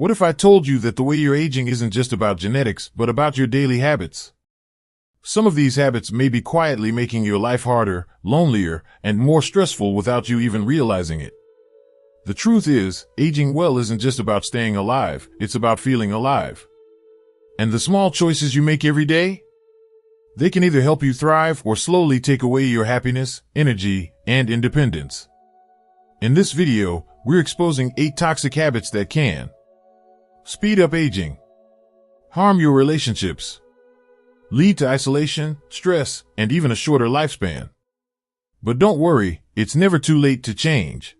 What if I told you that the way you're aging isn't just about genetics, but about your daily habits? Some of these habits may be quietly making your life harder, lonelier, and more stressful without you even realizing it. The truth is, aging well isn't just about staying alive, it's about feeling alive. And the small choices you make every day? They can either help you thrive or slowly take away your happiness, energy, and independence. In this video, we're exposing 8 toxic habits that can speed up aging, harm your relationships, lead to isolation, stress, and even a shorter lifespan. But don't worry, it's never too late to change.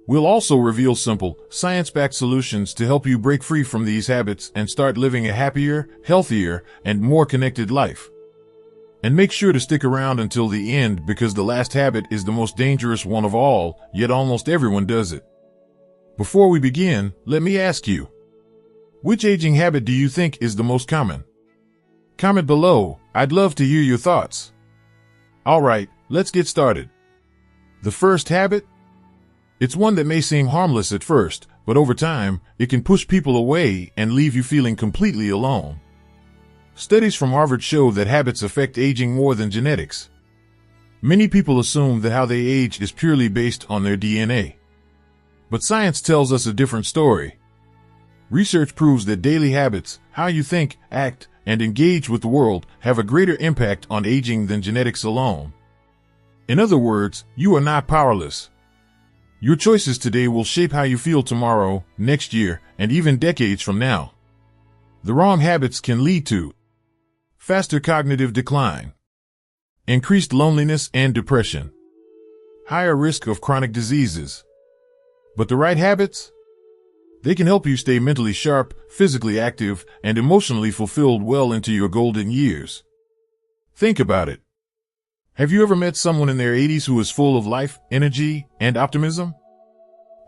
We'll also reveal simple, science-backed solutions to help you break free from these habits and start living a happier, healthier, and more connected life. And make sure to stick around until the end because the last habit is the most dangerous one of all, yet almost everyone does it. Before we begin, let me ask you, which aging habit do you think is the most common? Comment below, I'd love to hear your thoughts. Alright, let's get started. The first habit? It's one that may seem harmless at first, but over time, it can push people away and leave you feeling completely alone. Studies from Harvard show that habits affect aging more than genetics. Many people assume that how they age is purely based on their DNA. But science tells us a different story. Research proves that daily habits, how you think, act, and engage with the world, have a greater impact on aging than genetics alone. In other words, you are not powerless. Your choices today will shape how you feel tomorrow, next year, and even decades from now. The wrong habits can lead to faster cognitive decline, increased loneliness and depression, higher risk of chronic diseases. But the right habits? They can help you stay mentally sharp, physically active, and emotionally fulfilled well into your golden years. Think about it. Have you ever met someone in their 80s who is full of life, energy, and optimism?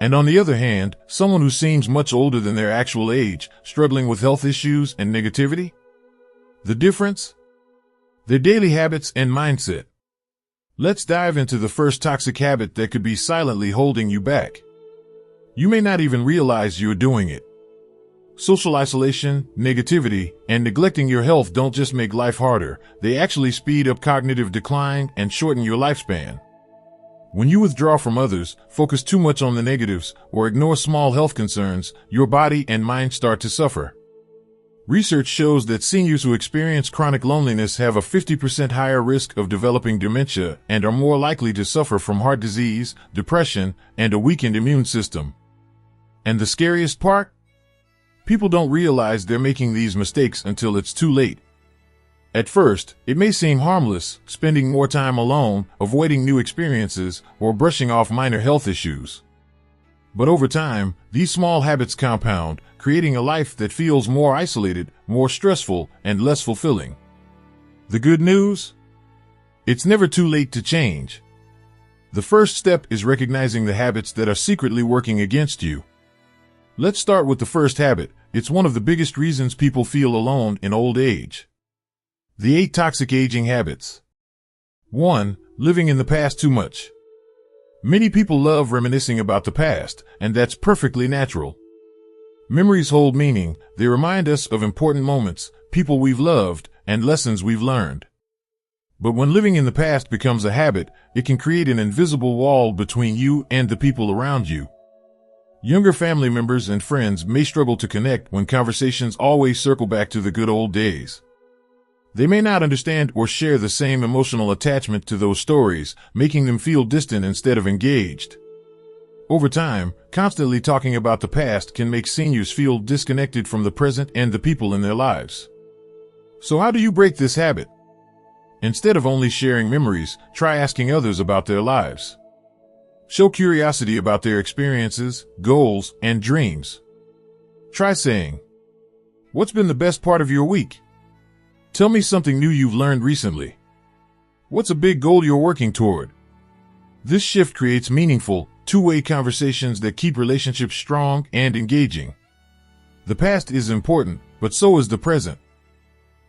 And on the other hand, someone who seems much older than their actual age, struggling with health issues and negativity? The difference? Their daily habits and mindset. Let's dive into the first toxic habit that could be silently holding you back. You may not even realize you're doing it. Social isolation, negativity, and neglecting your health don't just make life harder, they actually speed up cognitive decline and shorten your lifespan. When you withdraw from others, focus too much on the negatives, or ignore small health concerns, your body and mind start to suffer. Research shows that seniors who experience chronic loneliness have a 50% higher risk of developing dementia and are more likely to suffer from heart disease, depression, and a weakened immune system. And the scariest part? People don't realize they're making these mistakes until it's too late. At first, it may seem harmless, spending more time alone, avoiding new experiences, or brushing off minor health issues. But over time, these small habits compound, creating a life that feels more isolated, more stressful, and less fulfilling. The good news? It's never too late to change. The first step is recognizing the habits that are secretly working against you. Let's start with the first habit. It's one of the biggest reasons people feel alone in old age. The 8 toxic aging habits. 1. Living in the past too much. Many people love reminiscing about the past, and that's perfectly natural. Memories hold meaning. They remind us of important moments, people we've loved, and lessons we've learned. But when living in the past becomes a habit, it can create an invisible wall between you and the people around you. Younger family members and friends may struggle to connect when conversations always circle back to the good old days. They may not understand or share the same emotional attachment to those stories, making them feel distant instead of engaged. Over time, constantly talking about the past can make seniors feel disconnected from the present and the people in their lives. So how do you break this habit? Instead of only sharing memories, try asking others about their lives. Show curiosity about their experiences, goals, and dreams. Try saying, "What's been the best part of your week? Tell me something new you've learned recently. What's a big goal you're working toward?" This shift creates meaningful, two-way conversations that keep relationships strong and engaging. The past is important, but so is the present.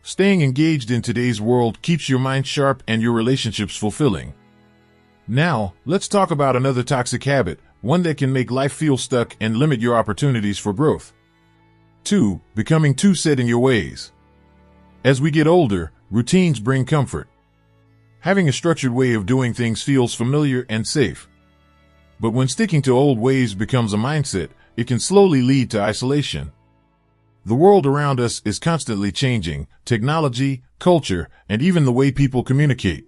Staying engaged in today's world keeps your mind sharp and your relationships fulfilling. Now, let's talk about another toxic habit, one that can make life feel stuck and limit your opportunities for growth. 2. Becoming too set in your ways. As we get older, routines bring comfort. Having a structured way of doing things feels familiar and safe. But when sticking to old ways becomes a mindset, it can slowly lead to isolation. The world around us is constantly changing: technology, culture, and even the way people communicate.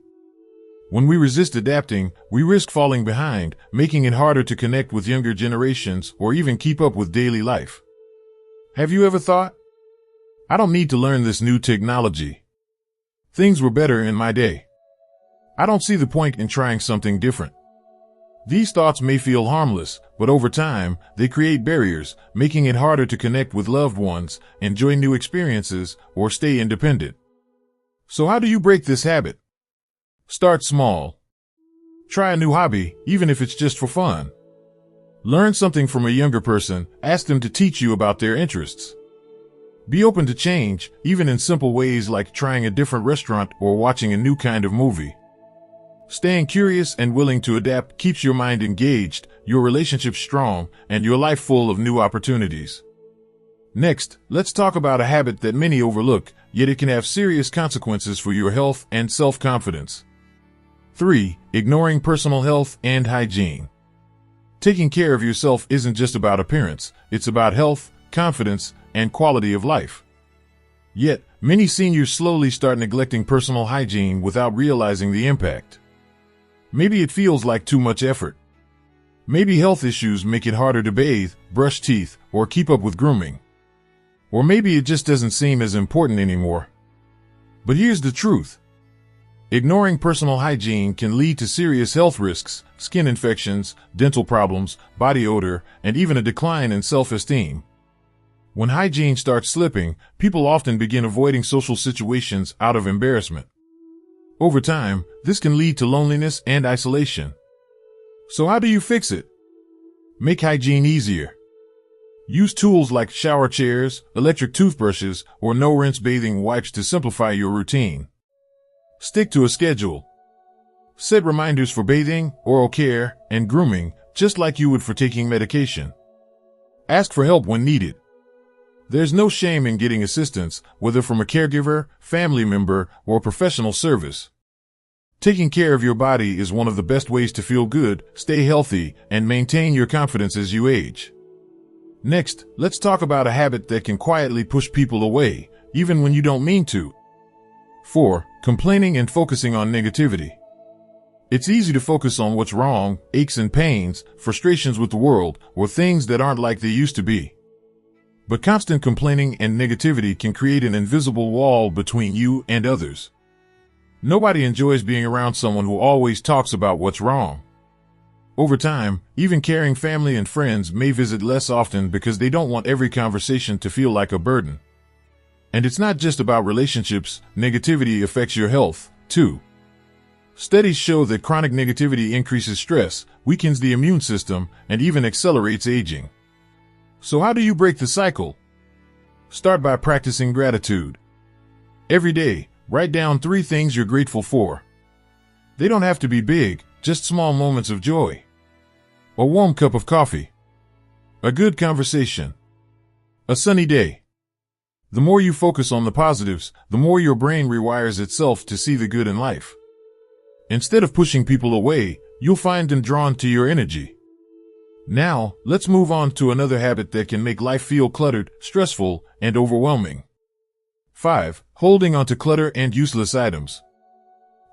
When we resist adapting, we risk falling behind, making it harder to connect with younger generations or even keep up with daily life. Have you ever thought, I don't need to learn this new technology. Things were better in my day. I don't see the point in trying something different. These thoughts may feel harmless, but over time, they create barriers, making it harder to connect with loved ones, enjoy new experiences, or stay independent. So how do you break this habit? Start small. Try a new hobby, even if it's just for fun. Learn something from a younger person, ask them to teach you about their interests. Be open to change, even in simple ways like trying a different restaurant or watching a new kind of movie. Staying curious and willing to adapt keeps your mind engaged, your relationship strong, and your life full of new opportunities. Next, let's talk about a habit that many overlook, yet it can have serious consequences for your health and self-confidence. 3. Ignoring personal health and hygiene. Taking care of yourself isn't just about appearance, it's about health, confidence, and quality of life. Yet, many seniors slowly start neglecting personal hygiene without realizing the impact. Maybe it feels like too much effort. Maybe health issues make it harder to bathe, brush teeth, or keep up with grooming. Or maybe it just doesn't seem as important anymore. But here's the truth. Ignoring personal hygiene can lead to serious health risks: skin infections, dental problems, body odor, and even a decline in self-esteem. When hygiene starts slipping, people often begin avoiding social situations out of embarrassment. Over time, this can lead to loneliness and isolation. So how do you fix it? Make hygiene easier. Use tools like shower chairs, electric toothbrushes, or no-rinse bathing wipes to simplify your routine. Stick to a schedule. Set reminders for bathing, oral care, and grooming, just like you would for taking medication. Ask for help when needed. There's no shame in getting assistance, whether from a caregiver, family member, or professional service. Taking care of your body is one of the best ways to feel good, stay healthy, and maintain your confidence as you age. Next, let's talk about a habit that can quietly push people away, even when you don't mean to. 4. Complaining and focusing on negativity. It's easy to focus on what's wrong, aches and pains, frustrations with the world, or things that aren't like they used to be. But constant complaining and negativity can create an invisible wall between you and others. Nobody enjoys being around someone who always talks about what's wrong. Over time, even caring family and friends may visit less often because they don't want every conversation to feel like a burden. And it's not just about relationships, negativity affects your health, too. Studies show that chronic negativity increases stress, weakens the immune system, and even accelerates aging. So how do you break the cycle? Start by practicing gratitude. Every day, write down 3 things you're grateful for. They don't have to be big, just small moments of joy. A warm cup of coffee. A good conversation. A sunny day. The more you focus on the positives, the more your brain rewires itself to see the good in life. Instead of pushing people away, you'll find them drawn to your energy. Now, let's move on to another habit that can make life feel cluttered, stressful, and overwhelming. 5. Holding onto clutter and useless items.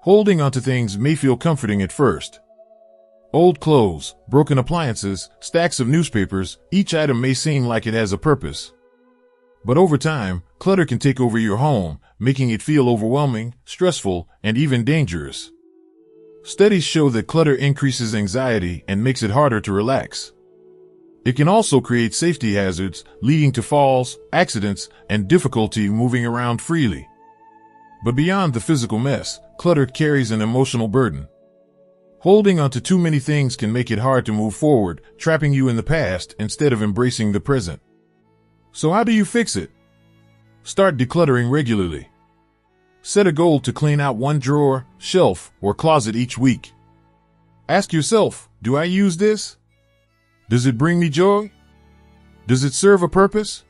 Holding onto things may feel comforting at first. Old clothes, broken appliances, stacks of newspapers, each item may seem like it has a purpose. But over time, clutter can take over your home, making it feel overwhelming, stressful, and even dangerous. Studies show that clutter increases anxiety and makes it harder to relax. It can also create safety hazards, leading to falls, accidents, and difficulty moving around freely. But beyond the physical mess, clutter carries an emotional burden. Holding onto too many things can make it hard to move forward, trapping you in the past instead of embracing the present. So how do you fix it? Start decluttering regularly. Set a goal to clean out 1 drawer, shelf, or closet each week. Ask yourself, do I use this? Does it bring me joy? Does it serve a purpose?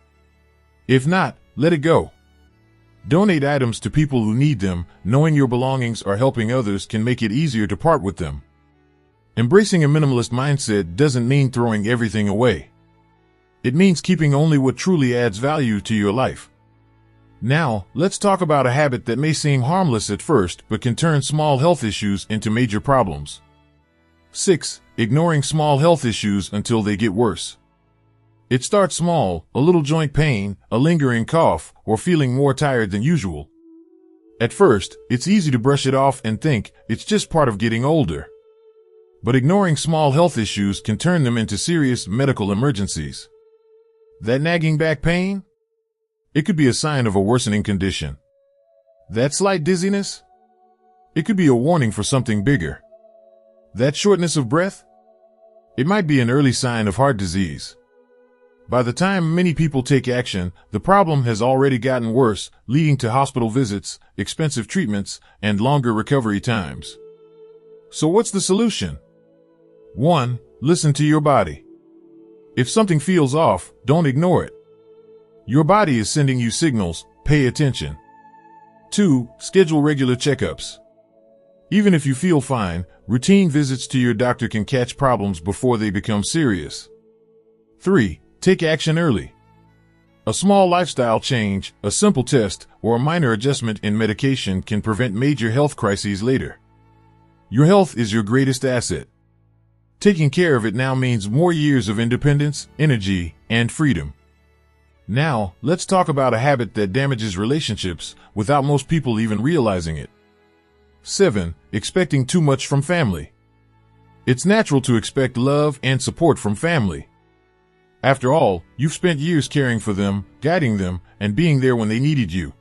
If not, let it go. Donate items to people who need them. Knowing your belongings are helping others can make it easier to part with them. Embracing a minimalist mindset doesn't mean throwing everything away. It means keeping only what truly adds value to your life. Now, let's talk about a habit that may seem harmless at first but can turn small health issues into major problems. 6. Ignoring small health issues until they get worse. It starts small: a little joint pain, a lingering cough, or feeling more tired than usual. At first, it's easy to brush it off and think it's just part of getting older. But ignoring small health issues can turn them into serious medical emergencies. That nagging back pain? It could be a sign of a worsening condition. That slight dizziness? It could be a warning for something bigger. That shortness of breath? It might be an early sign of heart disease. By the time many people take action, the problem has already gotten worse, leading to hospital visits, expensive treatments, and longer recovery times. So what's the solution? 1. Listen to your body. If something feels off, don't ignore it. Your body is sending you signals. Pay attention. 2. Schedule regular checkups. Even if you feel fine, routine visits to your doctor can catch problems before they become serious. 3. Take action early. A small lifestyle change, a simple test, or a minor adjustment in medication can prevent major health crises later. Your health is your greatest asset. Taking care of it now means more years of independence, energy, and freedom. Now, let's talk about a habit that damages relationships without most people even realizing it. 7. Expecting too much from family. It's natural to expect love and support from family. After all, you've spent years caring for them, guiding them, and being there when they needed you.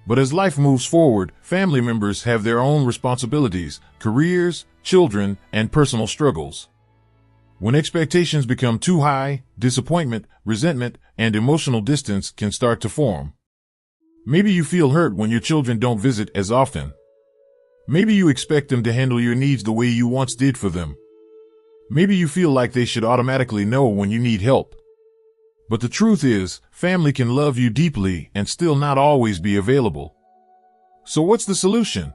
But as life moves forward, family members have their own responsibilities, careers, children, and personal struggles. When expectations become too high, disappointment, resentment, and emotional distance can start to form. Maybe you feel hurt when your children don't visit as often. Maybe you expect them to handle your needs the way you once did for them. Maybe you feel like they should automatically know when you need help. But the truth is, family can love you deeply and still not always be available. So what's the solution?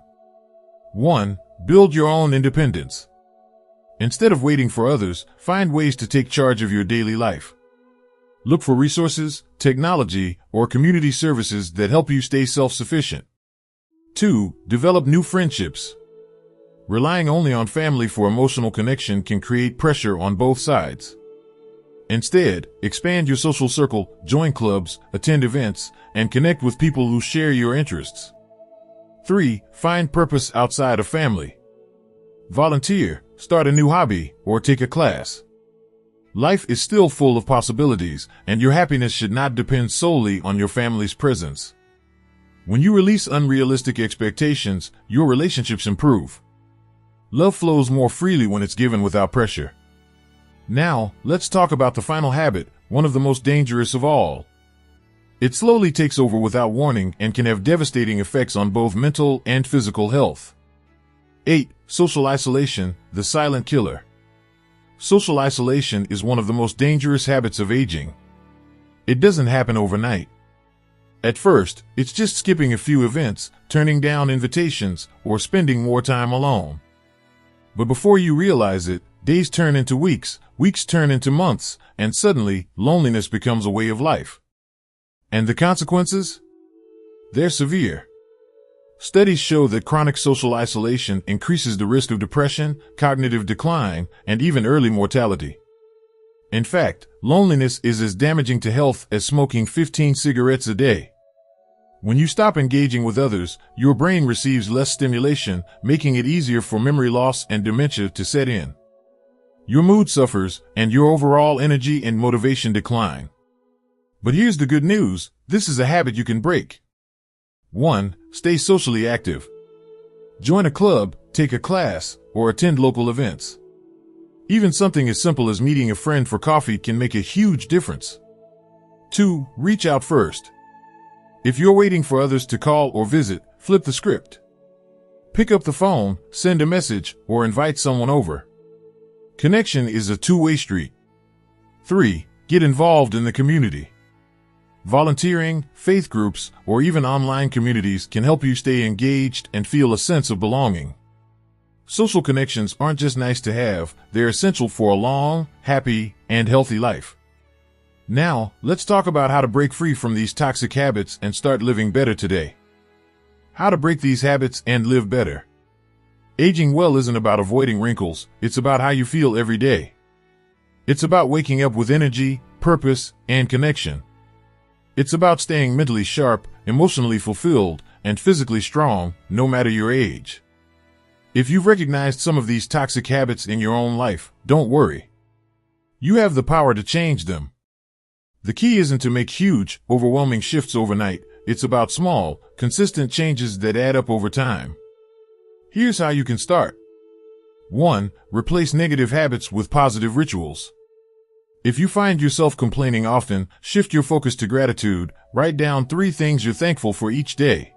1. Build your own independence. Instead of waiting for others, find ways to take charge of your daily life. Look for resources, technology, or community services that help you stay self-sufficient. 2. Develop new friendships. Relying only on family for emotional connection can create pressure on both sides. Instead, expand your social circle, join clubs, attend events, and connect with people who share your interests. 3. Find purpose outside of family. Volunteer, start a new hobby, or take a class. Life is still full of possibilities, and your happiness should not depend solely on your family's presence. When you release unrealistic expectations, your relationships improve. Love flows more freely when it's given without pressure. Now, let's talk about the final habit, one of the most dangerous of all. It slowly takes over without warning and can have devastating effects on both mental and physical health. 8. Social isolation, the silent killer. Social isolation is one of the most dangerous habits of aging. It doesn't happen overnight. At first, it's just skipping a few events, turning down invitations, or spending more time alone. But before you realize it, days turn into weeks, weeks turn into months, and suddenly, loneliness becomes a way of life. And the consequences? They're severe. Studies show that chronic social isolation increases the risk of depression, cognitive decline, and even early mortality. In fact, loneliness is as damaging to health as smoking 15 cigarettes a day. When you stop engaging with others, your brain receives less stimulation, making it easier for memory loss and dementia to set in. Your mood suffers, and your overall energy and motivation decline. But here's the good news: this is a habit you can break. 1. Stay socially active. Join a club, take a class, or attend local events. Even something as simple as meeting a friend for coffee can make a huge difference. 2. Reach out first. If you're waiting for others to call or visit, flip the script. Pick up the phone, send a message, or invite someone over. Connection is a two-way street. 3. Get involved in the community. volunteering, faith groups, or even online communities can help you stay engaged and feel a sense of belonging. Social connections aren't just nice to have, they're essential for a long, happy, and healthy life. Now, let's talk about how to break free from these toxic habits and start living better today. How to break these habits and live better. Aging well isn't about avoiding wrinkles, it's about how you feel every day. It's about waking up with energy, purpose, and connection. It's about staying mentally sharp, emotionally fulfilled, and physically strong, no matter your age. If you've recognized some of these toxic habits in your own life, don't worry. You have the power to change them. The key isn't to make huge, overwhelming shifts overnight. It's about small, consistent changes that add up over time. Here's how you can start. 1. Replace negative habits with positive rituals. If you find yourself complaining often, shift your focus to gratitude. Write down 3 things you're thankful for each day.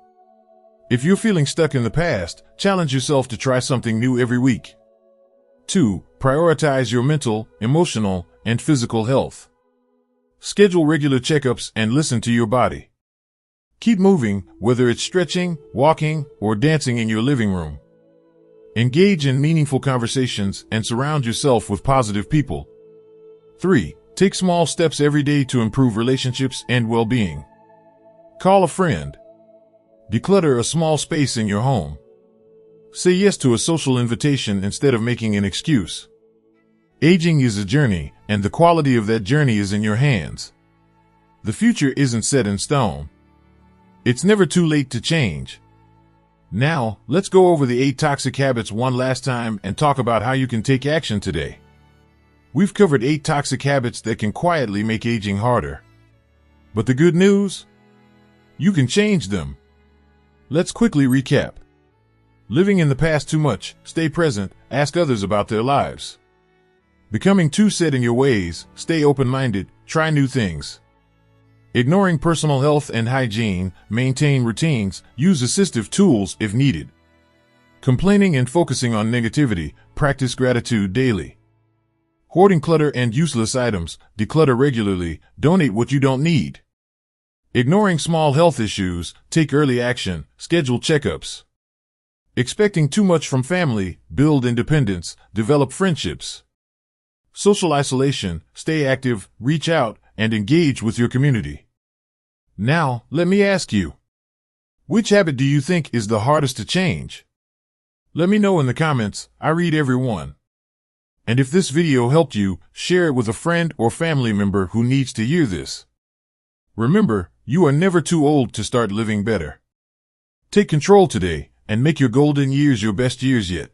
If you're feeling stuck in the past, challenge yourself to try something new every week. 2. Prioritize your mental, emotional, and physical health. Schedule regular checkups and listen to your body. Keep moving, whether it's stretching, walking, or dancing in your living room. Engage in meaningful conversations and surround yourself with positive people. 3. Take small steps every day to improve relationships and well-being. Call a friend. Declutter a small space in your home. Say yes to a social invitation instead of making an excuse. Aging is a journey, and the quality of that journey is in your hands. The future isn't set in stone. It's never too late to change. Now, let's go over the 8 toxic habits one last time and talk about how you can take action today. We've covered 8 toxic habits that can quietly make aging harder. But the good news? You can change them. Let's quickly recap. Living in the past too much, stay present, ask others about their lives. Becoming too set in your ways, stay open-minded, try new things. Ignoring personal health and hygiene, maintain routines, use assistive tools if needed. Complaining and focusing on negativity, practice gratitude daily. Hoarding clutter and useless items, declutter regularly, donate what you don't need. Ignoring small health issues, take early action, schedule checkups. Expecting too much from family, build independence, develop friendships. Social isolation, stay active, reach out, and engage with your community. Now, let me ask you, which habit do you think is the hardest to change? Let me know in the comments, I read every one. And if this video helped you, share it with a friend or family member who needs to hear this. Remember, you are never too old to start living better. Take control today and make your golden years your best years yet.